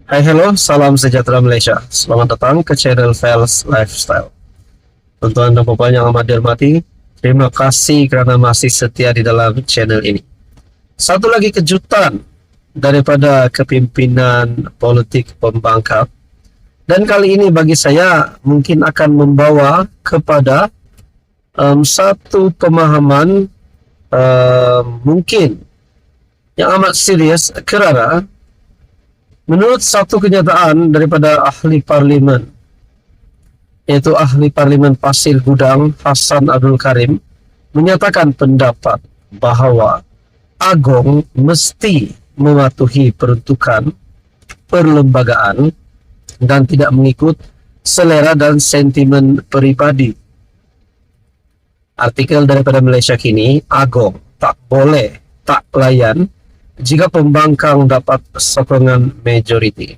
Hai hello, salam sejahtera Malaysia. Selamat datang ke channel Fels Lifestyle. Tuan-tuan dan puan yang amat dihormati, terima kasih kerana masih setia di dalam channel ini. Satu lagi kejutan daripada kepimpinan politik pembangkang. Dan kali ini bagi saya mungkin akan membawa kepada satu pemahaman mungkin yang amat serius kerana menurut satu kenyataan daripada ahli parlimen, iaitu ahli parlimen Pasir Gudang Hassan Abdul Karim, menyatakan pendapat bahawa Agong mesti mematuhi peruntukan perlembagaan dan tidak mengikut selera dan sentimen peribadi. Artikel daripada Malaysia Kini, Agong tak boleh tak layan jika pembangkang dapat sokongan majoriti.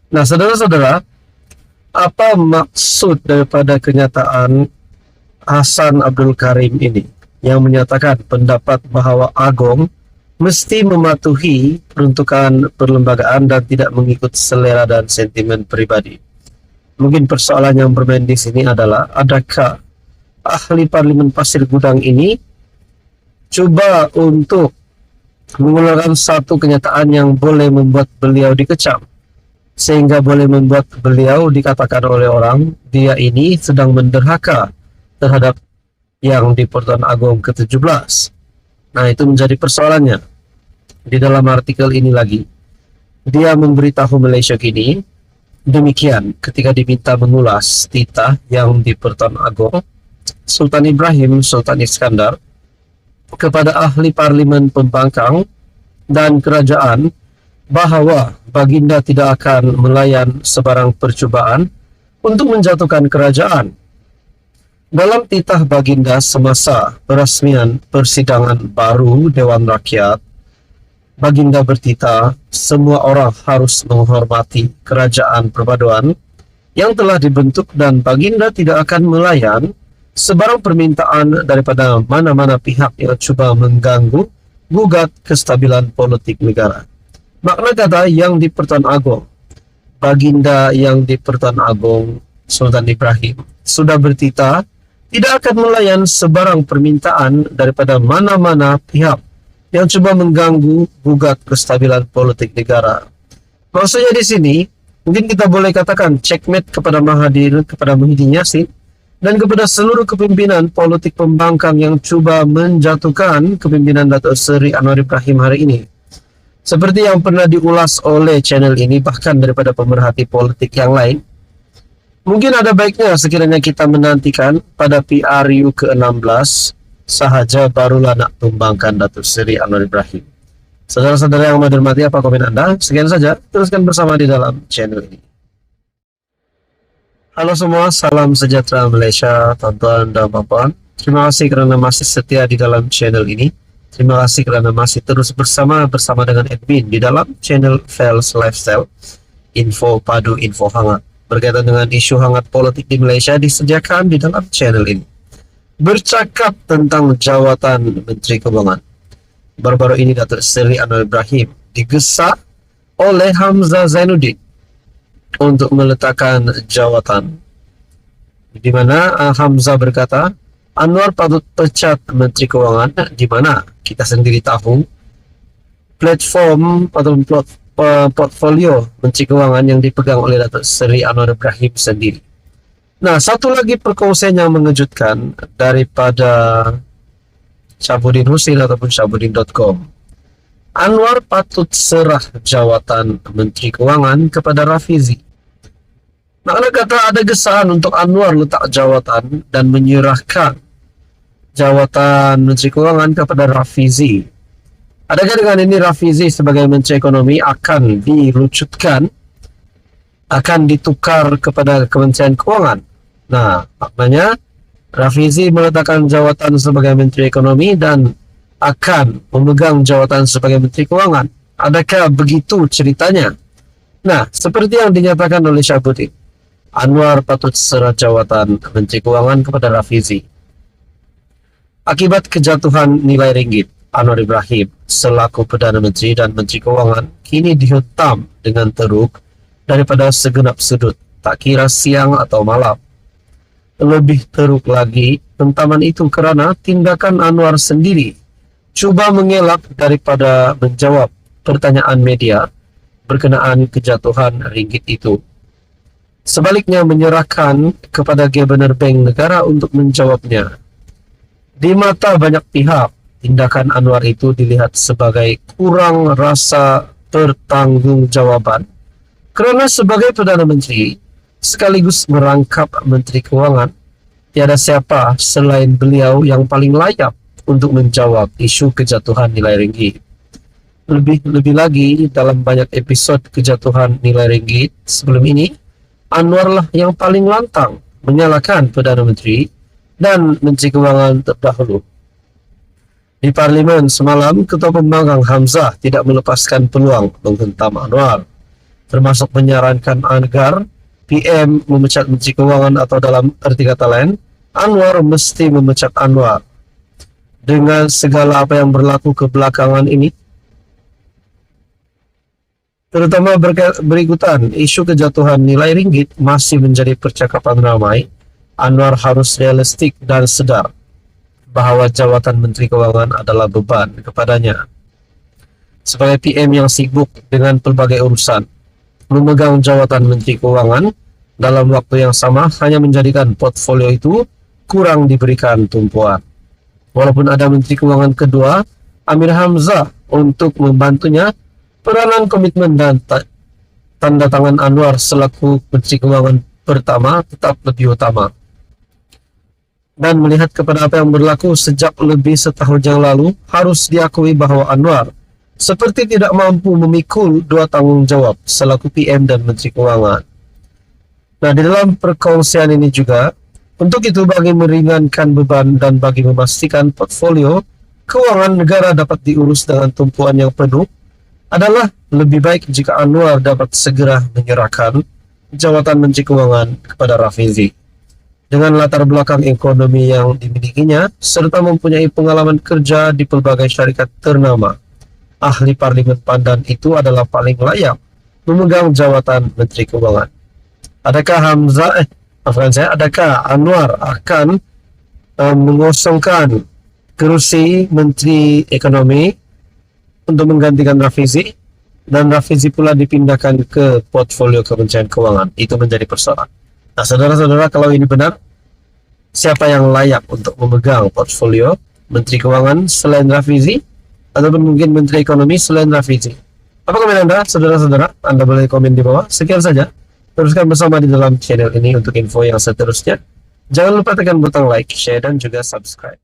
Nah, saudara-saudara, apa maksud daripada kenyataan Hassan Abdul Karim ini yang menyatakan pendapat bahawa Agong mesti mematuhi peruntukan perlembagaan dan tidak mengikut selera dan sentimen peribadi? Mungkin persoalan yang bermain di sini adalah, adakah ahli parlimen Pasir Gudang ini cuba untuk mengeluarkan satu kenyataan yang boleh membuat beliau dikecam, sehingga boleh membuat beliau dikatakan oleh orang dia ini sedang menderhaka terhadap yang di Pertuan Agong ke-17. Nah, itu menjadi persoalannya. Di dalam artikel ini lagi, dia memberitahu Malaysia Kini demikian ketika diminta mengulas titah yang di Pertuan Agong Sultan Ibrahim Sultan Iskandar kepada ahli parlimen pembangkang dan kerajaan bahawa baginda tidak akan melayan sebarang percubaan untuk menjatuhkan kerajaan. Dalam titah baginda semasa perasmian persidangan baru Dewan Rakyat, baginda bertitah semua orang harus menghormati kerajaan perpaduan yang telah dibentuk dan baginda tidak akan melayan sebarang permintaan daripada mana-mana pihak yang cuba mengganggu, gugat kestabilan politik negara. Makna kata yang di Pertuan Agong, baginda yang di Pertuan Agong Sultan Ibrahim sudah bertitah tidak akan melayan sebarang permintaan daripada mana-mana pihak yang cuba mengganggu, gugat kestabilan politik negara. Maksudnya di sini, mungkin kita boleh katakan checkmate kepada Mahathir, kepada Muhyiddin Yassin, dan kepada seluruh kepimpinan politik pembangkang yang cuba menjatuhkan kepimpinan Datuk Seri Anwar Ibrahim hari ini. Seperti yang pernah diulas oleh channel ini, bahkan daripada pemerhati politik yang lain, mungkin ada baiknya sekiranya kita menantikan pada PRU ke-16 sahaja barulah nak tumbangkan Datuk Seri Anwar Ibrahim. Saudara-saudara yang menghormati, apa komen Anda? Sekian saja, teruskan bersama di dalam channel ini. Halo semua, salam sejahtera Malaysia, tuan-tuan dan puan-puan. Terima kasih kerana masih setia di dalam channel ini. Terima kasih kerana masih terus bersama dengan admin di dalam channel Fels Lifestyle. Info padu, info hangat berkaitan dengan isu hangat politik di Malaysia disediakan di dalam channel ini. Bercakap tentang jawatan Menteri Keuangan, baru-baru ini Datuk Seri Anwar Ibrahim digesa oleh Hamzah Zainuddin untuk meletakkan jawatan, di mana Hamzah berkata Anwar patut pecat Menteri Keuangan, di mana kita sendiri tahu platform atau portfolio Menteri Keuangan yang dipegang oleh Datuk Seri Anwar Ibrahim sendiri. Nah, satu lagi perkongsian yang mengejutkan daripada Syabudin Husin ataupun Syabudin.com. Anwar patut serah jawatan Menteri Keuangan kepada Rafizi. Makna kata ada gesaan untuk Anwar letak jawatan dan menyerahkan jawatan Menteri Keuangan kepada Rafizi. Adakah dengan ini Rafizi sebagai Menteri Ekonomi akan dilucutkan, akan ditukar kepada Kementerian Keuangan? Nah, maknanya Rafizi meletakkan jawatan sebagai Menteri Ekonomi dan akan memegang jawatan sebagai Menteri Keuangan. Adakah begitu ceritanya? Nah, seperti yang dinyatakan oleh Syabudin, Anwar patut serah jawatan Menteri Keuangan kepada Rafizi. Akibat kejatuhan nilai ringgit, Anwar Ibrahim selaku Perdana Menteri dan Menteri Keuangan kini dihentam dengan teruk daripada segenap sudut, tak kira siang atau malam. Lebih teruk lagi, hentaman itu kerana tindakan Anwar sendiri cuba mengelak daripada menjawab pertanyaan media berkenaan kejatuhan ringgit itu. Sebaliknya menyerahkan kepada Governor Bank Negara untuk menjawabnya. Di mata banyak pihak, tindakan Anwar itu dilihat sebagai kurang rasa pertanggungjawaban kerana sebagai Perdana Menteri sekaligus merangkap Menteri Kewangan, tiada siapa selain beliau yang paling layak untuk menjawab isu kejatuhan nilai ringgit. Lebih lagi, dalam banyak episod kejatuhan nilai ringgit sebelum ini, Anwar lah yang paling lantang menyalahkan Perdana Menteri dan Menteri Kewangan terdahulu. Di Parlimen semalam, Ketua Pembangkang Hamzah tidak melepaskan peluang menghentam Anwar, termasuk menyarankan agar PM memecat Menteri Kewangan, atau dalam arti kata lain, Anwar mesti memecat Anwar. Dengan segala apa yang berlaku kebelakangan ini, terutama berikutan isu kejatuhan nilai ringgit masih menjadi percakapan ramai, Anwar harus realistik dan sedar bahawa jawatan Menteri Kewangan adalah beban kepadanya. Sebagai PM yang sibuk dengan pelbagai urusan, memegang jawatan Menteri Kewangan dalam waktu yang sama hanya menjadikan portfolio itu kurang diberikan tumpuan. Walaupun ada Menteri Kewangan kedua, Amir Hamzah, untuk membantunya, peranan komitmen dan tanda tangan Anwar selaku Menteri Kewangan pertama tetap lebih utama. Dan melihat kepada apa yang berlaku sejak lebih setahun yang lalu, harus diakui bahawa Anwar seperti tidak mampu memikul dua tanggungjawab selaku PM dan Menteri Kewangan. Nah, di dalam perkongsian ini juga, untuk itu bagi meringankan beban dan bagi memastikan portfolio keuangan negara dapat diurus dengan tumpuan yang penuh, adalah lebih baik jika Anwar dapat segera menyerahkan jawatan Menteri Kewangan kepada Rafizi. Dengan latar belakang ekonomi yang dimilikinya, serta mempunyai pengalaman kerja di pelbagai syarikat ternama, ahli Parlimen Pandan itu adalah paling layak memegang jawatan Menteri Kewangan. Adakah Anwar akan mengosongkan kerusi Menteri Ekonomi untuk menggantikan Rafizi, dan Rafizi pula dipindahkan ke portfolio Kementerian Kewangan? Itu menjadi persoalan. Nah, saudara-saudara, kalau ini benar, siapa yang layak untuk memegang portfolio Menteri Kewangan selain Rafizi, ataupun mungkin Menteri Ekonomi selain Rafizi? Apa komen Anda, saudara-saudara? Anda boleh komen di bawah. Sekian saja. Teruskan bersama di dalam channel ini untuk info yang seterusnya. Jangan lupa tekan butang like, share, dan juga subscribe.